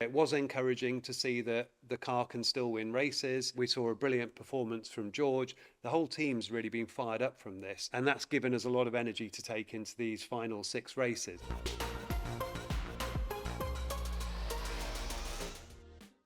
It was encouraging to see that the car can still win races. We saw a brilliant performance from George. The whole team's really been fired up from this, and that's given us a lot of energy to take into these final 6 races.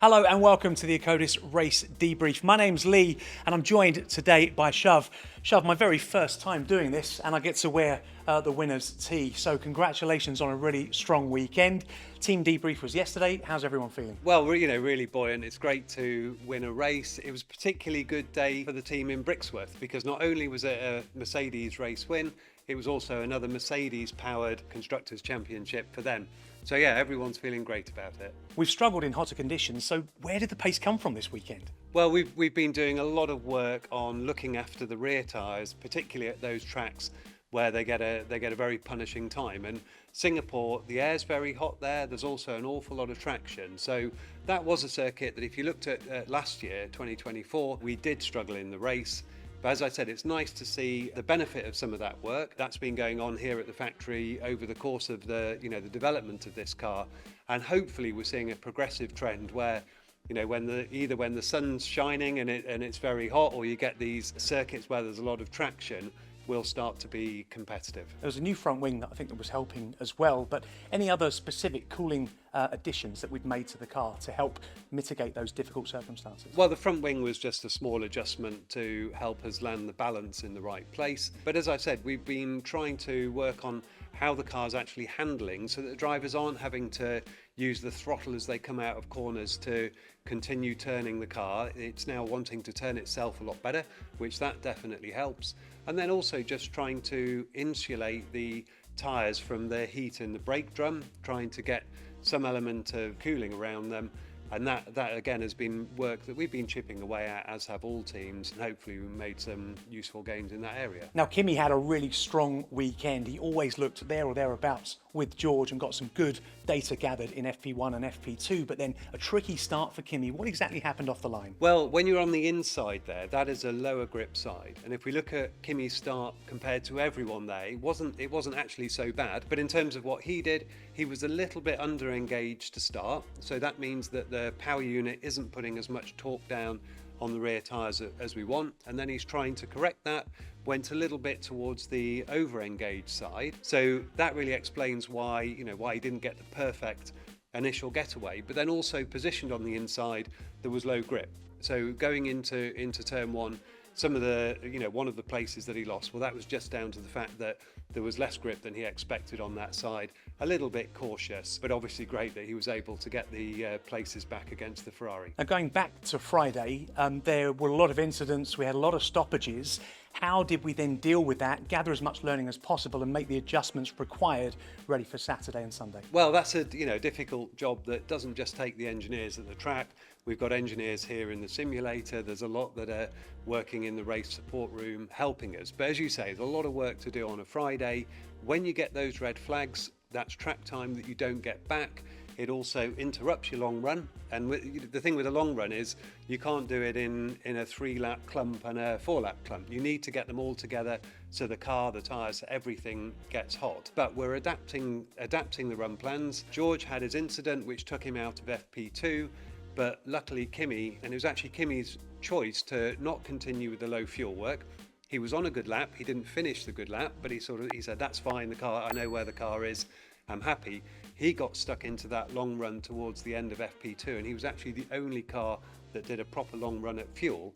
Hello and welcome to the Akkodis Race Debrief. My name's Lee and I'm joined today by Shov. Shov, my very first time doing this and I get to wear the winner's tee. So congratulations on a really strong weekend. Team debrief was yesterday. How's everyone feeling? Well, really buoyant. It's great to win a race. It was a particularly good day for the team in Brixworth because not only was it a Mercedes race win, it was also another Mercedes-powered Constructors' Championship for them. So yeah, everyone's feeling great about it. We've struggled in hotter conditions, so where did the pace come from this weekend? Well, we've been doing a lot of work on looking after the rear tyres, particularly at those tracks where they get a very punishing time. And Singapore, the air's very hot there. There's also an awful lot of traction. So that was a circuit that if you looked at last year, 2024, we did struggle in the race. But as I said, it's nice to see the benefit of some of that work. That's been going on here at the factory over the course of the development of this car. And hopefully we're seeing a progressive trend where, when the sun's shining and it's very hot, or you get these circuits where there's a lot of traction, will start to be competitive. There was a new front wing that I think that was helping as well, but any other specific cooling additions that we'd made to the car to help mitigate those difficult circumstances? Well, the front wing was just a small adjustment to help us land the balance in the right place. But as I said, we've been trying to work on how the car's actually handling so that the drivers aren't having to use the throttle as they come out of corners to continue turning the car. It's now wanting to turn itself a lot better, which that definitely helps. And then also just trying to insulate the tyres from the heat in the brake drum, trying to get some element of cooling around them. And that again has been work that we've been chipping away at, as have all teams, and hopefully we've made some useful gains in that area. Now, Kimi had a really strong weekend. He always looked there or thereabouts with George and got some good data gathered in FP1 and FP2, but then a tricky start for Kimi. What exactly happened off the line? Well, when you're on the inside there, that is a lower grip side. And if we look at Kimi's start compared to everyone there, it wasn't actually so bad. But in terms of what he did, he was a little bit under engaged to start. So that means that the power unit isn't putting as much torque down on the rear tyres as we want, and then he's trying to correct that, went a little bit towards the over-engaged side. So that really explains why he didn't get the perfect initial getaway, but then also positioned on the inside, there was low grip. So going into turn one, some of the, one of the places that he lost, well, that was just down to the fact that there was less grip than he expected on that side. A little bit cautious, but obviously great that he was able to get the places back against the Ferrari. Now, going back to Friday, there were a lot of incidents. We had a lot of stoppages. How did we then deal with that, gather as much learning as possible and make the adjustments required ready for Saturday and Sunday? Well, that's a difficult job that doesn't just take the engineers at the track. We've got engineers here in the simulator. There's a lot that are working in the race support room helping us. But as you say, there's a lot of work to do on a Friday. When you get those red flags, that's track time that you don't get back. It also interrupts your long run. And the thing with a long run is you can't do it in a 3-lap clump and a 4-lap clump. You need to get them all together so the car, the tyres, everything gets hot. But we're adapting the run plans. George had his incident which took him out of FP2, but luckily Kimi, and it was actually Kimi's choice to not continue with the low fuel work. He was on a good lap. He didn't finish the good lap, but he said, that's fine, the car, I know where the car is, I'm happy. He got stuck into that long run towards the end of FP2, and he was actually the only car that did a proper long run at fuel.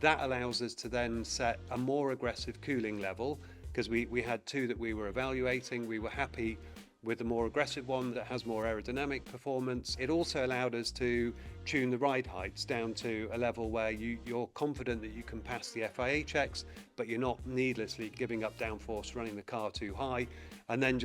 That allows us to then set a more aggressive cooling level, because we had 2 that we were evaluating. We were happy with the more aggressive one that has more aerodynamic performance. It also allowed us to tune the ride heights down to a level where you're confident that you can pass the FIA checks, but you're not needlessly giving up downforce, running the car too high, and then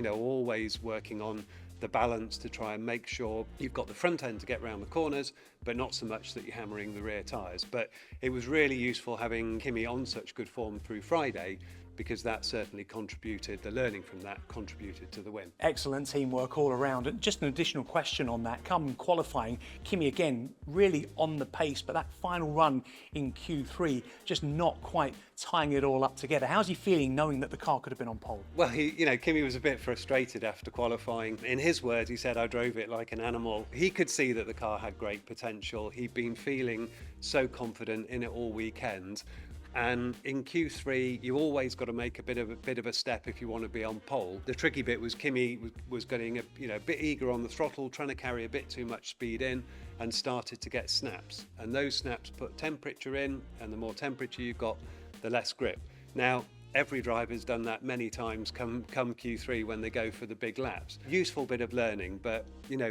always working on the balance to try and make sure you've got the front end to get around the corners, but not so much that you're hammering the rear tyres. But it was really useful having Kimi on such good form through Friday, because that certainly contributed, the learning from that contributed to the win. Excellent teamwork all around. And just an additional question on that. Come qualifying, Kimi again really on the pace, but that final run in Q3 just not quite tying it all up together. How's he feeling knowing that the car could have been on pole? Well, Kimi was a bit frustrated after qualifying. In his words, he said, "I drove it like an animal." He could see that the car had great potential. He'd been feeling so confident in it all weekend. And in Q3, you always got to make a bit of a step if you want to be on pole. The tricky bit was Kimi was getting a bit eager on the throttle, trying to carry a bit too much speed in, and started to get snaps. And those snaps put temperature in, and the more temperature you've got, the less grip. Now, every driver's done that many times come Q3 when they go for the big laps. Useful bit of learning, but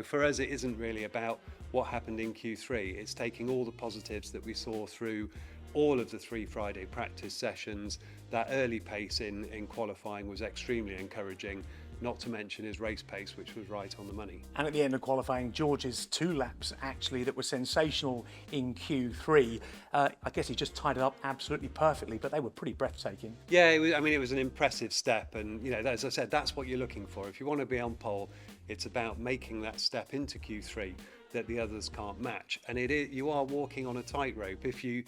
for us it isn't really about what happened in Q3. It's taking all the positives that we saw through all of the 3 Friday practice sessions. That early pace in qualifying was extremely encouraging, not to mention his race pace, which was right on the money. And at the end of qualifying, George's 2 laps actually that were sensational in Q3. I guess he just tied it up absolutely perfectly, but they were pretty breathtaking. Yeah, it was an impressive step, and as I said, that's what you're looking for. If you want to be on pole, it's about making that step into Q3 that the others can't match, and you are walking on a tightrope. If you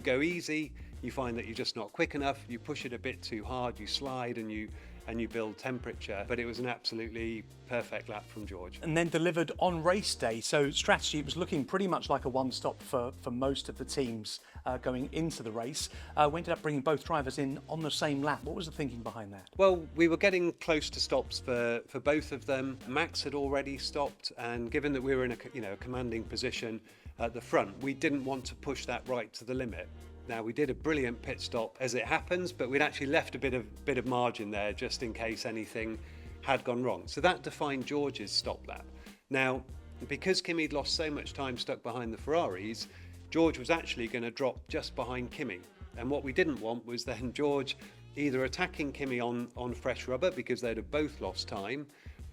go easy, you find that you're just not quick enough. You push it a bit too hard, you slide, and you build temperature. But it was an absolutely perfect lap from George. And then delivered on race day. So strategy was looking pretty much like a one-stop for most of the teams going into the race. We ended up bringing both drivers in on the same lap. What was the thinking behind that? Well, we were getting close to stops for both of them. Max had already stopped, and given that we were in a commanding position at the front, we didn't want to push that right to the limit. Now, we did a brilliant pit stop as it happens, but we'd actually left a bit of margin there just in case anything had gone wrong. So that defined George's stop lap. Now, because Kimi'd lost so much time stuck behind the Ferraris, George was actually going to drop just behind Kimi. And what we didn't want was then George either attacking Kimi on fresh rubber because they'd have both lost time,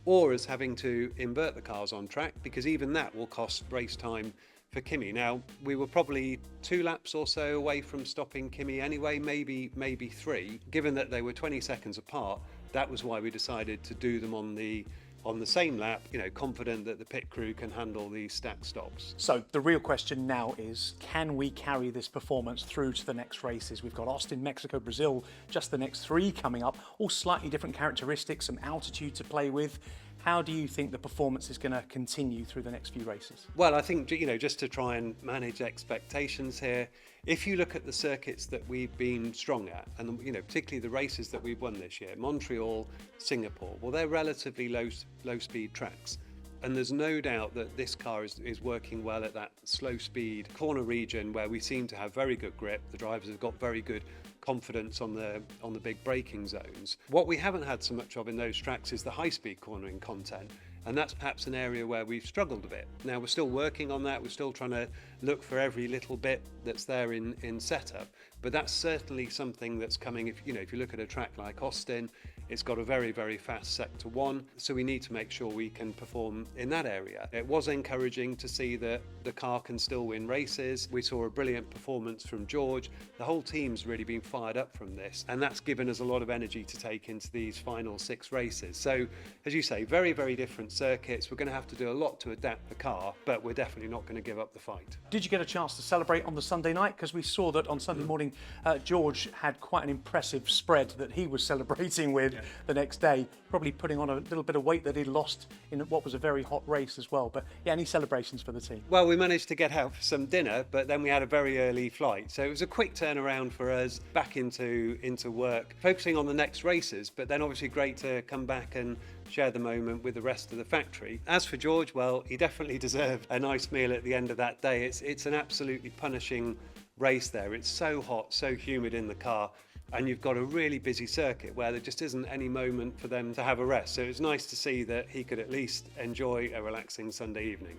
or as having to invert the cars on track, because even that will cost race time for Kimi. Now, we were probably 2 laps or so away from stopping Kimi anyway, maybe 3. Given that they were 20 seconds apart, that was why we decided to do them on the same lap, confident that the pit crew can handle these stacked stops. So the real question now is, can we carry this performance through to the next races? We've got Austin, Mexico, Brazil, just the next 3 coming up, all slightly different characteristics, some altitude to play with. How do you think the performance is going to continue through the next few races? Well, I think, just to try and manage expectations here, if you look at the circuits that we've been strong at, and particularly the races that we've won this year, Montreal, Singapore, well, they're relatively low speed tracks. And there's no doubt that this car is working well at that slow speed corner region where we seem to have very good grip. The drivers have got very good confidence on the big braking zones. What we haven't had so much of in those tracks is the high speed cornering content. And that's perhaps an area where we've struggled a bit. Now, we're still working on that. We're still trying to look for every little bit that's there in setup. But that's certainly something that's coming. If you look at a track like Austin, it's got a very, very fast sector 1. So we need to make sure we can perform in that area. It was encouraging to see that the car can still win races. We saw a brilliant performance from George. The whole team's really been fired up from this. And that's given us a lot of energy to take into these final 6 races. So, as you say, very, very different circuits. We're going to have to do a lot to adapt the car, but we're definitely not going to give up the fight. Did you get a chance to celebrate on the Sunday night? Because we saw that on Sunday morning, George had quite an impressive spread that he was celebrating with the next day, probably putting on a little bit of weight that he'd lost in what was a very hot race as well. But yeah, any celebrations for the team? Well, we managed to get out for some dinner, but then we had a very early flight. So it was a quick turnaround for us back into work, focusing on the next races, but then obviously great to come back and share the moment with the rest of the factory. As for George, well, he definitely deserved a nice meal at the end of that day. It's an absolutely punishing race there. It's so hot, so humid in the car, and you've got a really busy circuit where there just isn't any moment for them to have a rest. So it's nice to see that he could at least enjoy a relaxing Sunday evening.